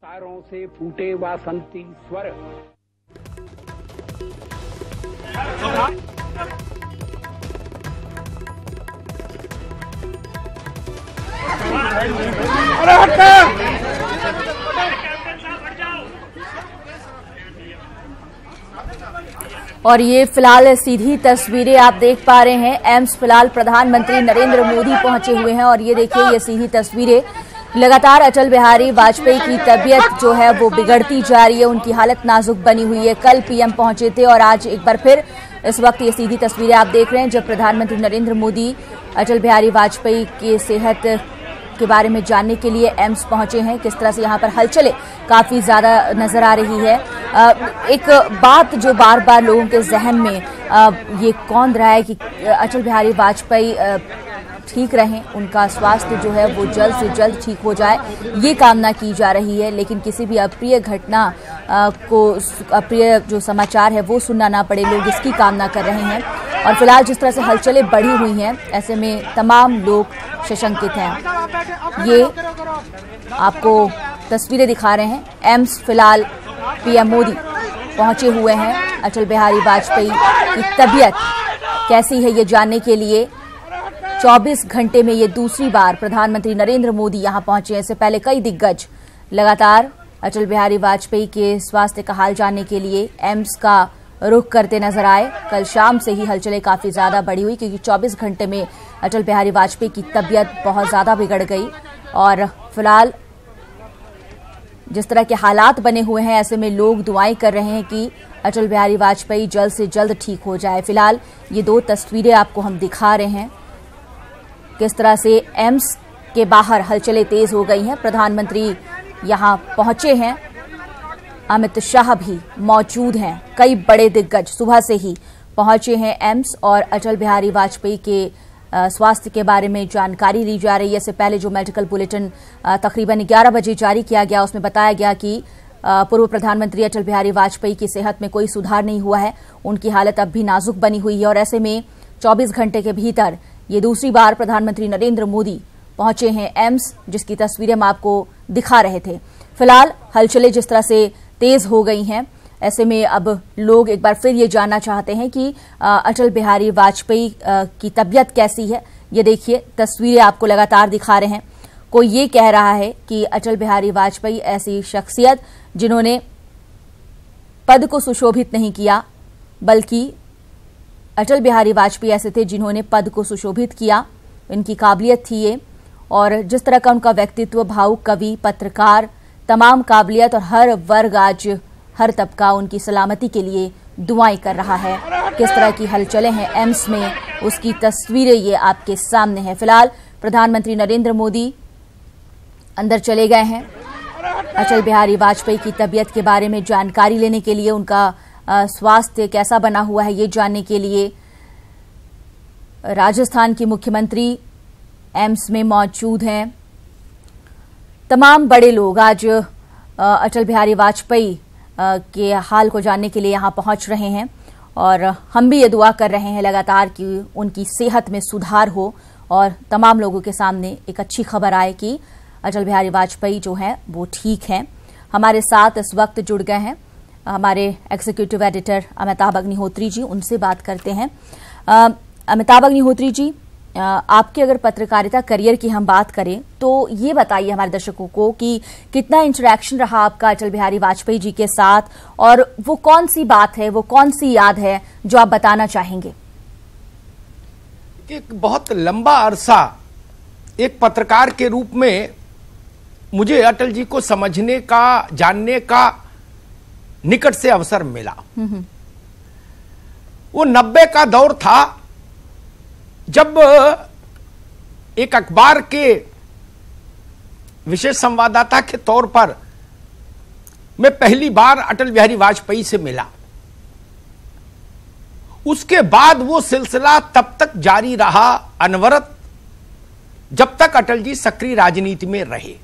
तारों से फूटे वासंती स्वर। और ये फिलहाल सीधी तस्वीरें आप देख पा रहे हैं। एम्स फिलहाल प्रधानमंत्री नरेंद्र मोदी पहुंचे हुए हैं और ये देखिए ये सीधी तस्वीरें। लगातार अटल बिहारी वाजपेयी की तबीयत जो है वो बिगड़ती जा रही है, उनकी हालत नाजुक बनी हुई है। कल पीएम पहुंचे थे और आज एक बार फिर इस वक्त ये सीधी तस्वीरें आप देख रहे हैं जब प्रधानमंत्री नरेंद्र मोदी अटल बिहारी वाजपेयी की सेहत के बारे में जानने के लिए एम्स पहुंचे हैं। किस तरह से यहाँ पर हलचलें काफी ज्यादा नजर आ रही है। एक बात जो बार बार लोगों के जहन में ये कौंध रहा है कि अटल बिहारी वाजपेयी ठीक रहें, उनका स्वास्थ्य जो है वो जल्द से जल्द ठीक हो जाए, ये कामना की जा रही है। लेकिन किसी भी अप्रिय घटना को, अप्रिय जो समाचार है वो सुनना ना पड़े, लोग इसकी कामना कर रहे हैं। और फिलहाल जिस तरह से हलचलें बढ़ी हुई हैं, ऐसे में तमाम लोग सशंकित हैं। ये आपको तस्वीरें दिखा रहे हैं। एम्स फिलहाल पीएम मोदी पहुंचे हुए हैं। अटल बिहारी वाजपेयी की तबीयत कैसी है ये जानने के लिए 24 घंटे में ये दूसरी बार प्रधानमंत्री नरेंद्र मोदी यहां पहुंचे हैं। इससे पहले कई दिग्गज लगातार अटल बिहारी वाजपेयी के स्वास्थ्य का हाल जानने के लिए एम्स का रुख करते नजर आए। कल शाम से ही हलचलें काफी ज्यादा बढ़ी हुई क्योंकि 24 घंटे में अटल बिहारी वाजपेयी की तबीयत बहुत ज्यादा बिगड़ गई। और फिलहाल जिस तरह के हालात बने हुए हैं, ऐसे में लोग दुआएं कर रहे हैं कि अटल बिहारी वाजपेयी जल्द से जल्द ठीक हो जाए। फिलहाल ये दो तस्वीरें आपको हम दिखा रहे हैं किस तरह से एम्स के बाहर हलचलें तेज हो गई हैं। प्रधानमंत्री यहां पहुंचे हैं, अमित शाह भी मौजूद हैं, कई बड़े दिग्गज सुबह से ही पहुंचे हैं एम्स और अटल बिहारी वाजपेयी के स्वास्थ्य के बारे में जानकारी ली जा रही है। इससे पहले जो मेडिकल बुलेटिन तकरीबन 11 बजे जारी किया गया, उसमें बताया गया कि पूर्व प्रधानमंत्री अटल बिहारी वाजपेयी की सेहत में कोई सुधार नहीं हुआ है, उनकी हालत अब भी नाजुक बनी हुई है। और ऐसे में 24 घंटे के भीतर ये दूसरी बार प्रधानमंत्री नरेंद्र मोदी पहुंचे हैं एम्स, जिसकी तस्वीरें हम आपको दिखा रहे थे। फिलहाल हलचलें जिस तरह से तेज हो गई हैं, ऐसे में अब लोग एक बार फिर ये जानना चाहते हैं कि अटल बिहारी वाजपेयी की तबीयत कैसी है। ये देखिए तस्वीरें आपको लगातार दिखा रहे हैं। कोई ये कह रहा है कि अटल बिहारी वाजपेयी ऐसी शख्सियत जिन्होंने पद को सुशोभित नहीं किया, बल्कि अटल बिहारी वाजपेयी ऐसे थे जिन्होंने पद को सुशोभित किया, इनकी काबिलियत थी ये। और जिस तरह का उनका व्यक्तित्व, भावुक कवि, पत्रकार, तमाम काबिलियत और हर वर्ग आज हर तबका उनकी सलामती के लिए दुआएं कर रहा है। किस तरह की हलचलें हैं एम्स में, उसकी तस्वीरें ये आपके सामने हैं। फिलहाल प्रधानमंत्री नरेंद्र मोदी अंदर चले गए हैं अटल बिहारी वाजपेयी की तबीयत के बारे में जानकारी लेने के लिए, उनका स्वास्थ्य कैसा बना हुआ है ये जानने के लिए। राजस्थान की मुख्यमंत्री एम्स में मौजूद हैं। तमाम बड़े लोग आज अटल बिहारी वाजपेयी के हाल को जानने के लिए यहां पहुंच रहे हैं और हम भी ये दुआ कर रहे हैं लगातार कि उनकी सेहत में सुधार हो और तमाम लोगों के सामने एक अच्छी खबर आए कि अटल बिहारी वाजपेयी जो हैं वो ठीक हैं। हमारे साथ इस वक्त जुड़ गए हैं हमारे एग्जीक्यूटिव एडिटर अमिताभ अग्निहोत्री जी, उनसे बात करते हैं। अमिताभ अग्निहोत्री जी, आपके अगर पत्रकारिता करियर की हम बात करें तो ये बताइए हमारे दर्शकों को कि कितना इंटरेक्शन रहा आपका अटल बिहारी वाजपेयी जी के साथ और वो कौन सी बात है, वो कौन सी याद है जो आप बताना चाहेंगे? एक बहुत लंबा अरसा एक पत्रकार के रूप में मुझे अटल जी को समझने का, जानने का निकट से अवसर मिला। वो 90 का दौर था जब एक अखबार के विशेष संवाददाता के तौर पर मैं पहली बार अटल बिहारी वाजपेयी से मिला। उसके बाद वो सिलसिला तब तक जारी रहा अनवरत जब तक अटल जी सक्रिय राजनीति में रहे।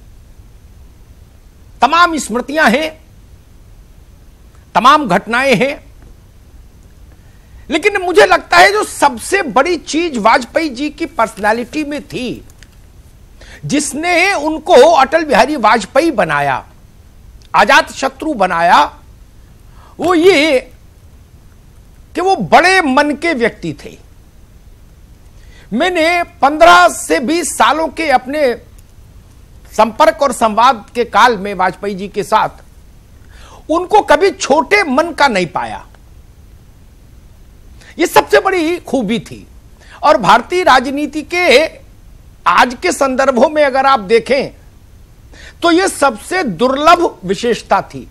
तमाम स्मृतियां हैं, तमाम घटनाएं हैं, लेकिन मुझे लगता है जो सबसे बड़ी चीज वाजपेयी जी की पर्सनालिटी में थी, जिसने उनको अटल बिहारी वाजपेयी बनाया, अजात शत्रु बनाया वो ये कि वो बड़े मन के व्यक्ति थे। मैंने 15 से 20 सालों के अपने संपर्क और संवाद के काल में वाजपेयी जी के साथ उनको कभी छोटे मन का नहीं पाया। यह सबसे बड़ी खूबी थी। और भारतीय राजनीति के आज के संदर्भों में अगर आप देखें तो यह सबसे दुर्लभ विशेषता थी।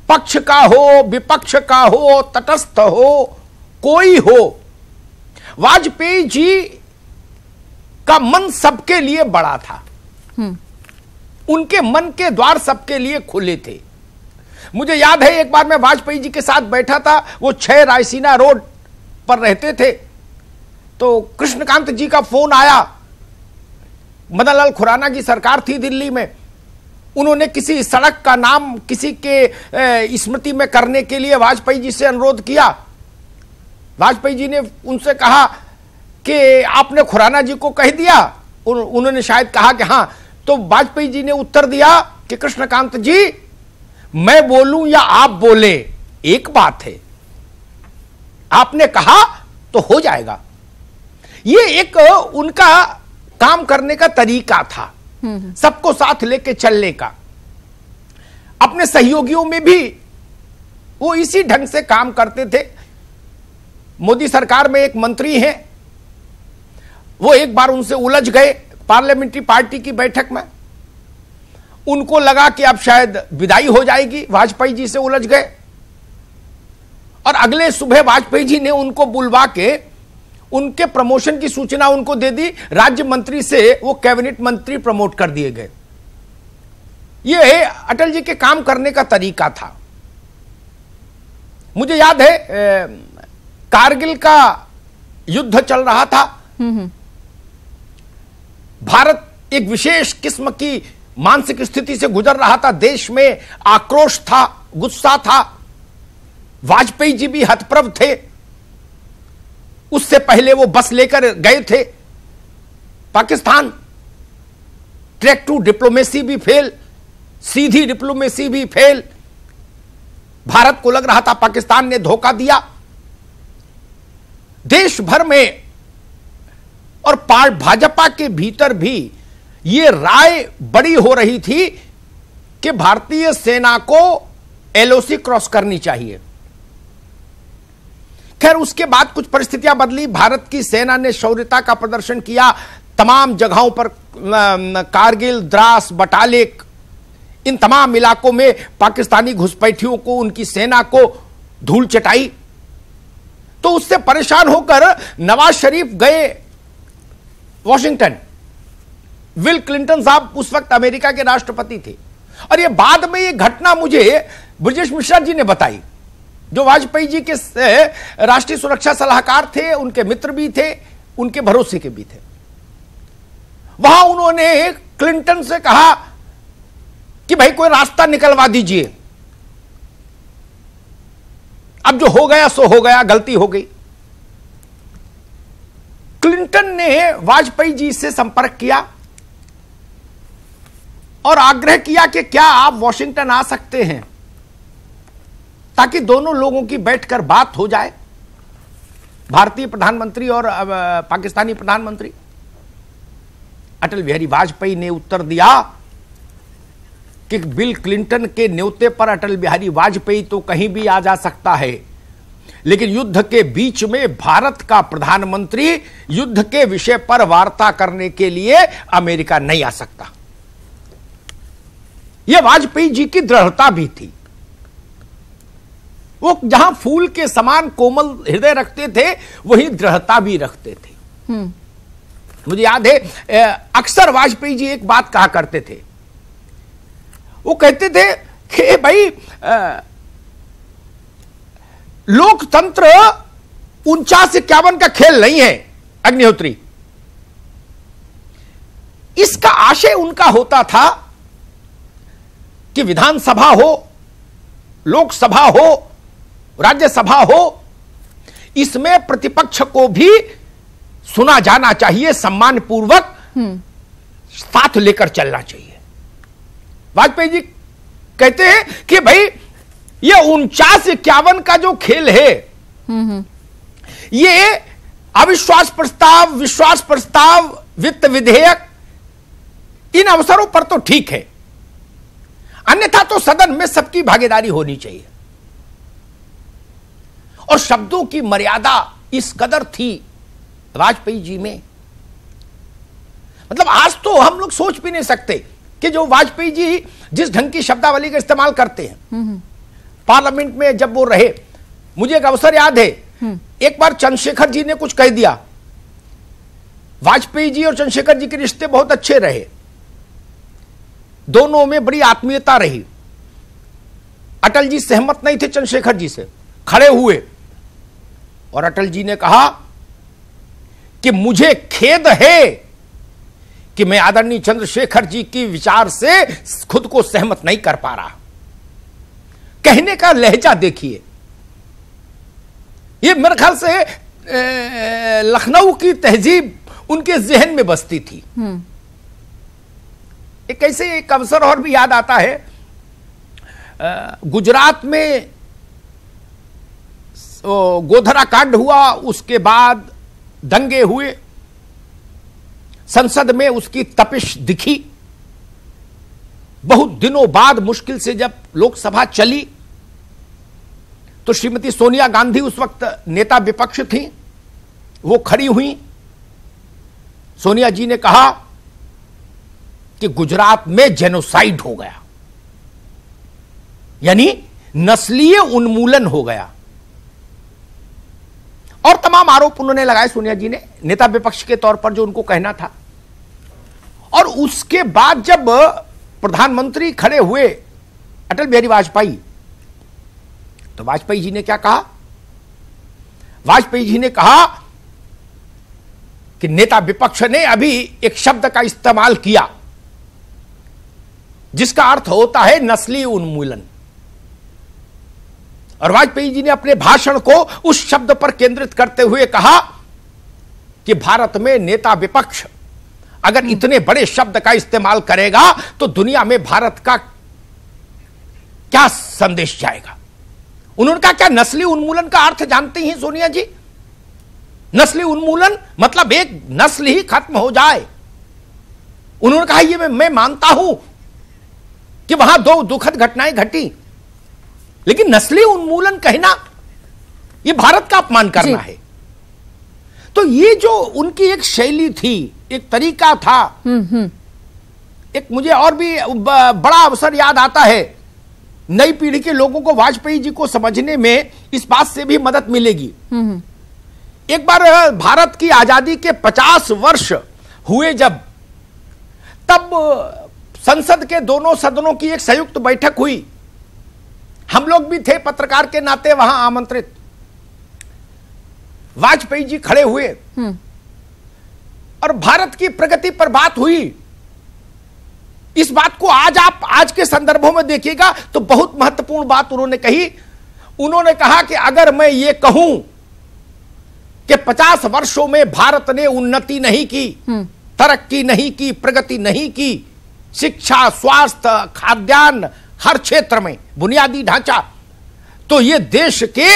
पक्ष का हो, विपक्ष का हो, तटस्थ हो, कोई हो, वाजपेयी जी का मन सबके लिए बड़ा था। उनके मन के द्वार सबके लिए खुले थे। मुझे याद है एक बार मैं वाजपेयी जी के साथ बैठा था, वो 6 रायसीना रोड पर रहते थे, तो कृष्णकांत जी का फोन आया। मदन लाल खुराना की सरकार थी दिल्ली में, उन्होंने किसी सड़क का नाम किसी के स्मृति में करने के लिए वाजपेयी जी से अनुरोध किया। वाजपेयी जी ने उनसे कहा कि आपने खुराना जी को कह दिया। उन्होंने शायद कहा कि हां। तो वाजपेयी जी ने उत्तर दिया कि कृष्णकांत जी, मैं बोलूं या आप बोले एक बात है, आपने कहा तो हो जाएगा। ये एक उनका काम करने का तरीका था, सबको साथ लेके चलने का। अपने सहयोगियों में भी वो इसी ढंग से काम करते थे। मोदी सरकार में एक मंत्री हैं, वो एक बार उनसे उलझ गए पार्लियामेंट्री पार्टी की बैठक में। उनको लगा कि अब शायद विदाई हो जाएगी, वाजपेयी जी से उलझ गए और अगले सुबह वाजपेयी जी ने उनको बुलवा के उनके प्रमोशन की सूचना उनको दे दी। राज्य मंत्री से वो कैबिनेट मंत्री प्रमोट कर दिए गए। ये अटल जी के काम करने का तरीका था। मुझे याद है कारगिल का युद्ध चल रहा था। भारत एक विशेष किस्म की मानसिक स्थिति से गुजर रहा था। देश में आक्रोश था, गुस्सा था। वाजपेयी जी भी हतप्रभ थे। उससे पहले वो बस लेकर गए थे पाकिस्तान। ट्रैक टू डिप्लोमेसी भी फेल, सीधी डिप्लोमेसी भी फेल। भारत को लग रहा था पाकिस्तान ने धोखा दिया। देश भर में और भाजपा के भीतर भी यह राय बड़ी हो रही थी कि भारतीय सेना को एलओसी क्रॉस करनी चाहिए। खैर उसके बाद कुछ परिस्थितियां बदली। भारत की सेना ने शौर्यता का प्रदर्शन किया। तमाम जगहों पर कारगिल, द्रास, बटालिक, इन तमाम इलाकों में पाकिस्तानी घुसपैठियों को, उनकी सेना को धूल चटाई। तो उससे परेशान होकर नवाज शरीफ गए वॉशिंगटन। विल क्लिंटन साहब उस वक्त अमेरिका के राष्ट्रपति थे। और यह बाद में यह घटना मुझे ब्रजेश मिश्रा जी ने बताई, जो वाजपेयी जी के राष्ट्रीय सुरक्षा सलाहकार थे, उनके मित्र भी थे, उनके भरोसे के भी थे। वहां उन्होंने क्लिंटन से कहा कि भाई कोई रास्ता निकलवा दीजिए, अब जो हो गया सो हो गया, गलती हो गई। क्लिंटन ने वाजपेयी जी से संपर्क किया और आग्रह किया कि क्या आप वॉशिंगटन आ सकते हैं ताकि दोनों लोगों की बैठकर बात हो जाए, भारतीय प्रधानमंत्री और पाकिस्तानी प्रधानमंत्री। अटल बिहारी वाजपेयी ने उत्तर दिया कि बिल क्लिंटन के न्योते पर अटल बिहारी वाजपेयी तो कहीं भी आ जा सकता है, लेकिन युद्ध के बीच में भारत का प्रधानमंत्री युद्ध के विषय पर वार्ता करने के लिए अमेरिका नहीं आ सकता। यह वाजपेयी जी की दृढ़ता भी थी। वो जहां फूल के समान कोमल हृदय रखते थे, वहीं दृढ़ता भी रखते थे। मुझे याद है अक्सर वाजपेयी जी एक बात कहा करते थे। वो कहते थे कि भाई लोकतंत्र 49-51 का खेल नहीं है अग्निहोत्री। इसका आशय उनका होता था कि विधानसभा हो, लोकसभा हो, राज्यसभा हो, इसमें प्रतिपक्ष को भी सुना जाना चाहिए, सम्मानपूर्वक साथ लेकर चलना चाहिए। वाजपेयी जी कहते हैं कि भाई ये 49-51 का जो खेल है, ये अविश्वास प्रस्ताव, विश्वास प्रस्ताव, वित्त विधेयक, इन अवसरों पर तो ठीक है, अन्यथा तो सदन में सबकी भागीदारी होनी चाहिए। और शब्दों की मर्यादा इस कदर थी वाजपेयी जी में, मतलब आज तो हम लोग सोच भी नहीं सकते कि जो वाजपेयी जी जिस ढंग की शब्दावली का इस्तेमाल करते हैं पार्लियामेंट में जब वो रहे। मुझे एक अवसर याद है, एक बार चंद्रशेखर जी ने कुछ कह दिया। वाजपेयी जी और चंद्रशेखर जी के रिश्ते बहुत अच्छे रहे, दोनों में बड़ी आत्मीयता रही। अटल जी सहमत नहीं थे चंद्रशेखर जी से, खड़े हुए और अटल जी ने कहा कि मुझे खेद है कि मैं आदरणीय चंद्रशेखर जी की विचार से खुद को सहमत नहीं कर पा रहा। कहने का लहजा देखिए, ये मेरे ख्याल से लखनऊ की तहजीब उनके जहन में बसती थी। एक ऐसे एक अवसर और भी याद आता है, गुजरात में गोधरा कांड हुआ, उसके बाद दंगे हुए, संसद में उसकी तपिश दिखी। बहुत दिनों बाद मुश्किल से जब लोकसभा चली तो श्रीमती सोनिया गांधी उस वक्त नेता विपक्ष थी, वो खड़ी हुई। सोनिया जी ने कहा कि गुजरात में जेनोसाइड हो गया, यानी नस्लीय उन्मूलन हो गया, और तमाम आरोप उन्होंने लगाए सोनिया जी ने नेता विपक्ष के तौर पर जो उनको कहना था। और उसके बाद जब प्रधानमंत्री खड़े हुए अटल बिहारी वाजपेयी, तो वाजपेयी जी ने क्या कहा? वाजपेयी जी ने कहा कि नेता विपक्ष ने अभी एक शब्द का इस्तेमाल किया जिसका अर्थ होता है नस्ली उन्मूलन, और वाजपेयी जी ने अपने भाषण को उस शब्द पर केंद्रित करते हुए कहा कि भारत में नेता विपक्ष अगर इतने बड़े शब्द का इस्तेमाल करेगा तो दुनिया में भारत का क्या संदेश जाएगा। उन्होंने कहा, क्या नस्ली उन्मूलन का अर्थ जानती हैं सोनिया जी? नस्ली उन्मूलन मतलब एक नस्ल ही खत्म हो जाए। उन्होंने कहा, ये मैं मानता हूं कि वहां दो दुखद घटनाएं घटी, लेकिन नस्ली उन्मूलन कहना यह भारत का अपमान करना है। तो ये जो उनकी एक शैली थी, एक तरीका था। एक मुझे और भी बड़ा अवसर याद आता है, नई पीढ़ी के लोगों को वाजपेयी जी को समझने में इस बात से भी मदद मिलेगी। एक बार भारत की आजादी के 50 वर्ष हुए जब, तब संसद के दोनों सदनों की एक संयुक्त बैठक हुई। हम लोग भी थे पत्रकार के नाते वहां आमंत्रित। वाजपेयी जी खड़े हुए और भारत की प्रगति पर बात हुई। इस बात को आज के संदर्भों में देखिएगा तो बहुत महत्वपूर्ण बात उन्होंने कही। उन्होंने कहा कि अगर मैं ये कहूं कि 50 वर्षों में भारत ने उन्नति नहीं की, तरक्की नहीं की, प्रगति नहीं की, शिक्षा, स्वास्थ्य, खाद्यान्न, हर क्षेत्र में बुनियादी ढांचा, तो ये देश के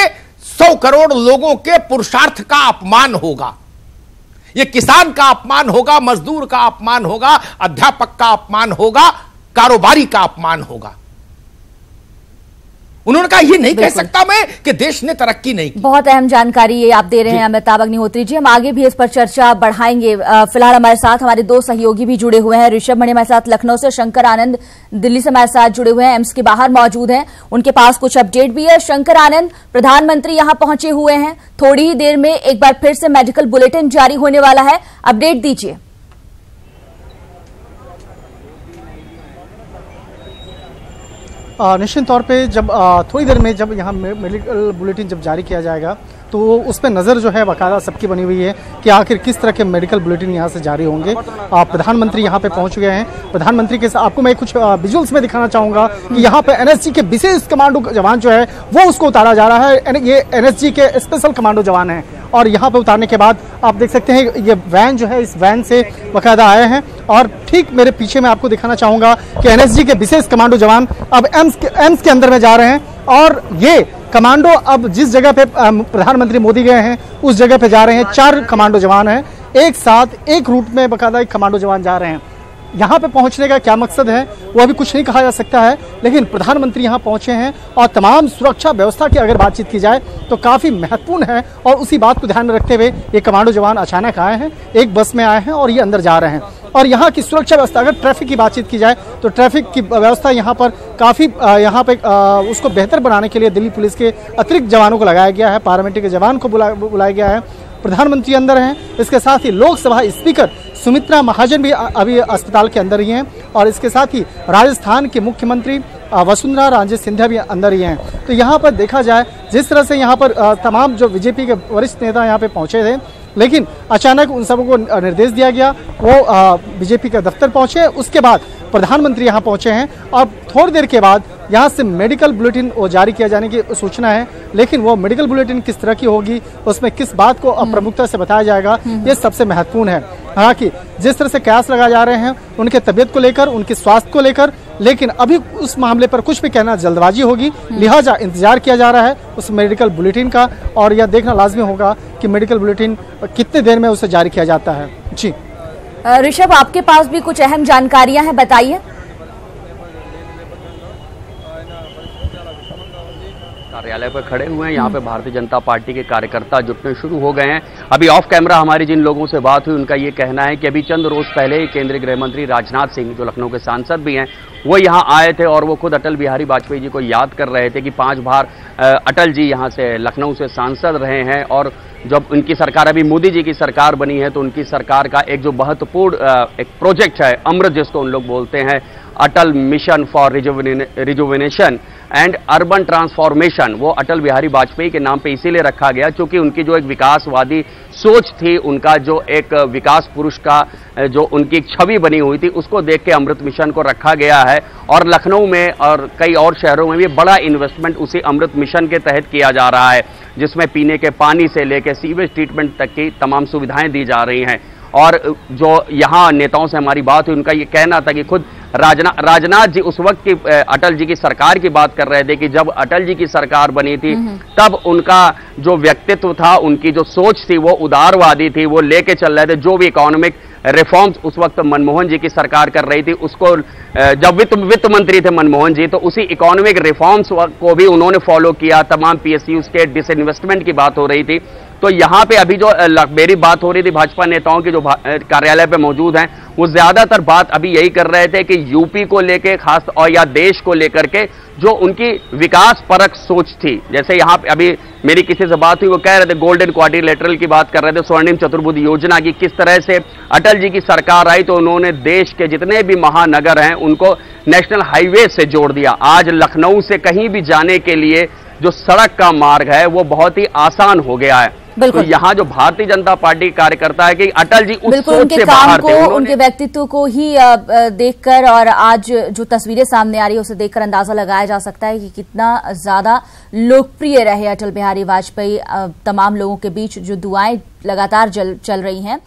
100 करोड़ लोगों के पुरुषार्थ का अपमान होगा। ये किसान का अपमान होगा, मजदूर का अपमान होगा, अध्यापक का अपमान होगा, कारोबारी का अपमान होगा। उन्होंने कहा, ये नहीं कह सकता मैं कि देश ने तरक्की नहीं की। बहुत अहम जानकारी ये आप दे रहे हैं अमिताभ अग्निहोत्री जी। हम आगे भी इस पर चर्चा बढ़ाएंगे। फिलहाल हमारे साथ हमारे दो सहयोगी भी जुड़े हुए हैं। ऋषभ मणि हमारे साथ लखनऊ से, शंकर आनंद दिल्ली से हमारे साथ जुड़े हुए हैं, एम्स के बाहर मौजूद हैं, उनके पास कुछ अपडेट भी है। शंकर आनंद, प्रधानमंत्री यहां पहुंचे हुए हैं, थोड़ी ही देर में एक बार फिर से मेडिकल बुलेटिन जारी होने वाला है, अपडेट दीजिए। निश्चित तौर पे जब थोड़ी देर में जब यहाँ मेडिकल बुलेटिन जब जारी किया जाएगा तो उस पर नज़र जो है बाकायदा सबकी बनी हुई है कि आखिर किस तरह के मेडिकल बुलेटिन यहाँ से जारी होंगे। प्रधानमंत्री यहाँ पे पहुँच गए हैं। प्रधानमंत्री के साथ आपको मैं कुछ विजुअल्स में दिखाना चाहूँगा कि यहाँ पे एनएसजी के विशेष कमांडो जवान जो है वो उसको उतारा जा रहा है। ये एनएसजी के स्पेशल कमांडो जवान हैं और यहाँ पे उतारने के बाद आप देख सकते हैं ये वैन जो है, इस वैन से बाकायदा आए हैं। और ठीक मेरे पीछे मैं आपको दिखाना चाहूँगा कि एनएसजी के विशेष कमांडो जवान अब एम्स के अंदर में जा रहे हैं। और ये कमांडो अब जिस जगह पे प्रधानमंत्री मोदी गए हैं उस जगह पे जा रहे हैं। 4 कमांडो जवान हैं, एक साथ एक रूट में बाकायदा एक कमांडो जवान जा रहे हैं। यहाँ पे पहुँचने का क्या मकसद है वो अभी कुछ नहीं कहा जा सकता है, लेकिन प्रधानमंत्री यहाँ पहुँचे हैं और तमाम सुरक्षा व्यवस्था की अगर बातचीत की जाए तो काफ़ी महत्वपूर्ण है। और उसी बात को ध्यान में रखते हुए ये कमांडो जवान अचानक आए हैं, एक बस में आए हैं और ये अंदर जा रहे हैं। और यहाँ की सुरक्षा व्यवस्था, अगर ट्रैफिक की बातचीत की जाए तो ट्रैफिक की व्यवस्था यहाँ पर काफ़ी यहाँ पे उसको बेहतर बनाने के लिए दिल्ली पुलिस के अतिरिक्त जवानों को लगाया गया है, पारामिलिट्री के जवान को बुलाया गया है। प्रधानमंत्री अंदर हैं, इसके साथ ही लोकसभा स्पीकर सुमित्रा महाजन भी अभी अस्पताल के अंदर ही हैं। और इसके साथ ही राजस्थान के मुख्यमंत्री वसुंधरा राजे सिंधिया भी अंदर ही हैं। तो यहाँ पर देखा जाए जिस तरह से यहाँ पर तमाम जो बीजेपी के वरिष्ठ नेता यहाँ पे पहुँचे थे, लेकिन अचानक उन सबको निर्देश दिया गया, वो बीजेपी के दफ्तर पहुँचे। उसके बाद प्रधानमंत्री यहाँ पहुँचे हैं और थोड़ी देर के बाद यहाँ से मेडिकल बुलेटिन वो जारी किया जाने की सूचना है। लेकिन वो मेडिकल बुलेटिन किस तरह की होगी, उसमें किस बात को प्रमुखता से बताया जाएगा, ये सबसे महत्वपूर्ण है। हालांकि जिस तरह से कयास लगाए जा रहे हैं उनके तबीयत को लेकर, उनके स्वास्थ्य को लेकर, लेकिन अभी उस मामले पर कुछ भी कहना जल्दबाजी होगी। लिहाजा इंतजार किया जा रहा है उस मेडिकल बुलेटिन का और यह देखना लाजमी होगा कि मेडिकल बुलेटिन कितने देर में उसे जारी किया जाता है। जी ऋषभ, आपके पास भी कुछ अहम जानकारियां हैं, बताइए। कार्यालय पर खड़े हुए हैं, यहाँ पे भारतीय जनता पार्टी के कार्यकर्ता जुटने शुरू हो गए हैं। अभी ऑफ कैमरा हमारी जिन लोगों से बात हुई उनका ये कहना है कि अभी चंद रोज पहले ही केंद्रीय गृह मंत्री राजनाथ सिंह, जो लखनऊ के सांसद भी हैं, वो यहाँ आए थे और वो खुद अटल बिहारी वाजपेयी जी को याद कर रहे थे कि 5 बार अटल जी यहाँ से लखनऊ से सांसद रहे हैं। और जब उनकी सरकार, अभी मोदी जी की सरकार बनी है, तो उनकी सरकार का एक जो महत्वपूर्ण एक प्रोजेक्ट है अमृत, जिसको उन लोग बोलते हैं, Atal mission for rejuvenation and urban transformation, वो अटल बिहारी वाजपेयी के नाम पे इसीलिए रखा गया क्योंकि उनकी जो एक विकासवादी सोच थी, उनका जो एक विकास पुरुष का जो उनकी एक छवि बनी हुई थी, उसको देख के अमृत मिशन को रखा गया है। और लखनऊ में और कई और शहरों में भी बड़ा इन्वेस्टमेंट उसी अमृत मिशन के तहत किया जा रहा है, जिसमें पीने के पानी से लेकर सीवेज ट्रीटमेंट तक की तमाम सुविधाएं दी जा रही हैं। और जो यहाँ नेताओं से हमारी बात हुई, उनका ये कहना था कि खुद राजनाथ जी उस वक्त की अटल जी की सरकार की बात कर रहे थे कि जब अटल जी की सरकार बनी थी तब उनका जो व्यक्तित्व था, उनकी जो सोच थी, वो उदारवादी थी, वो लेके चल रहे थे। जो भी इकोनॉमिक रिफॉर्म्स उस वक्त मनमोहन जी की सरकार कर रही थी, उसको जब वित्त मंत्री थे मनमोहन जी, तो उसी इकोनॉमिक रिफॉर्म्स को भी उन्होंने फॉलो किया। तमाम पीएसयूज के डिसइन्वेस्टमेंट की बात हो रही थी। तो यहाँ पे अभी जो मेरी बात हो रही थी भाजपा नेताओं की जो कार्यालय पे मौजूद हैं, वो ज्यादातर बात अभी यही कर रहे थे कि यूपी को लेके खास और या देश को लेकर के जो उनकी विकास परक सोच थी। जैसे यहाँ पे अभी मेरी किसी से बात हुई, वो कह रहे थे गोल्डन क्वाड्रिलेटरल की बात कर रहे थे, स्वर्णिम चतुर्भुज योजना की, किस तरह से अटल जी की सरकार आई तो उन्होंने देश के जितने भी महानगर हैं उनको नेशनल हाईवे से जोड़ दिया। आज लखनऊ से कहीं भी जाने के लिए जो सड़क का मार्ग है वो बहुत ही आसान हो गया है। तो यहाँ जो भारतीय जनता पार्टी कार्यकर्ता है कि अटल जी उस सोच से बाहर थे, उनके व्यक्तित्व को ही देखकर और आज जो तस्वीरें सामने आ रही है उसे देखकर अंदाजा लगाया जा सकता है कि कितना ज्यादा लोकप्रिय रहे अटल बिहारी वाजपेयी। तमाम लोगों के बीच जो दुआएं लगातार चल रही हैं।